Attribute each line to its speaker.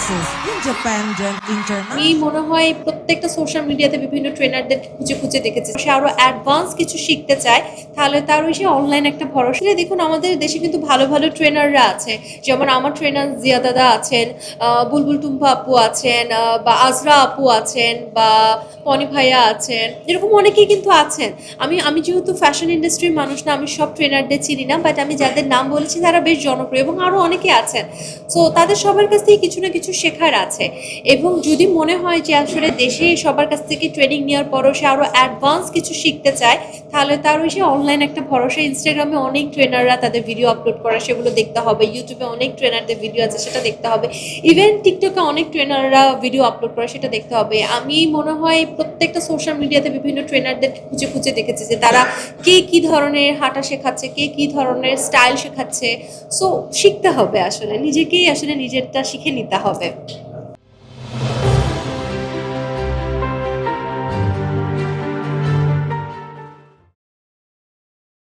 Speaker 1: courses, independent international.
Speaker 2: আমি মনে হয় প্রত্যেকটা সোশ্যাল মিডিয়াতে বিভিন্ন ট্রেনারদের খুঁজে খুঁজে দেখেছি, সে আরো অ্যাডভান্স কিছু শিখতে চায় তাহলে তার ওই সে অনলাইন একটা ভরসা। দেখুন আমাদের দেশে কিন্তু ভালো ভালো ট্রেনাররা আছে, যেমন আমার ট্রেনার জিয়া দাদা আছেন, বুলবুল টুম্পা আপু আছেন, বা আজরা আপু আছেন, বা পনি ভাইয়া আছেন, এরকম অনেকেই কিন্তু আছেন। আমি যেহেতু ফ্যাশন ইন্ডাস্ট্রির মানুষ না, আমি সব ট্রেনারদের চিনি না, বাট আমি যাদের নাম বলেছি তারা বেশ জনপ্রিয় এবং আরও অনেকে আছেন। সো তাদের সবার কাছ থেকে কিছু না কিছু শেখার আছে। এবং যদি মনে হয় যে আসলে দেশে সবার কাছ থেকে ট্রেনিং নেওয়ার পরও সে আরও অ্যাডভান্স কিছু শিখতে চায় তাহলে তার ওই সে অনলাইন একটা ভরসা। ইনস্টাগ্রামে অনেক ট্রেনাররা তাদের ভিডিও আপলোড করে, সেগুলো দেখতে হবে। ইউটিউবে অনেক ট্রেনারদের ভিডিও আছে, সেটা দেখতে হবে। ইভেন টিকটকে অনেক ট্রেনাররা ভিডিও আপলোড করে, সেটা দেখতে হবে। আমি মনে হয় প্রত্যেকটা সোশ্যাল মিডিয়াতে বিভিন্ন ট্রেনারদের খুঁজে খুঁজে দেখেছি যে তারা কে কী ধরনের হাঁটা শেখাচ্ছে, কে কী ধরনের স্টাইল শেখাচ্ছে। সো শিখতে হবে, আসলে নিজেকেই আসলে নিজেরটা শিখে নিতে হবে।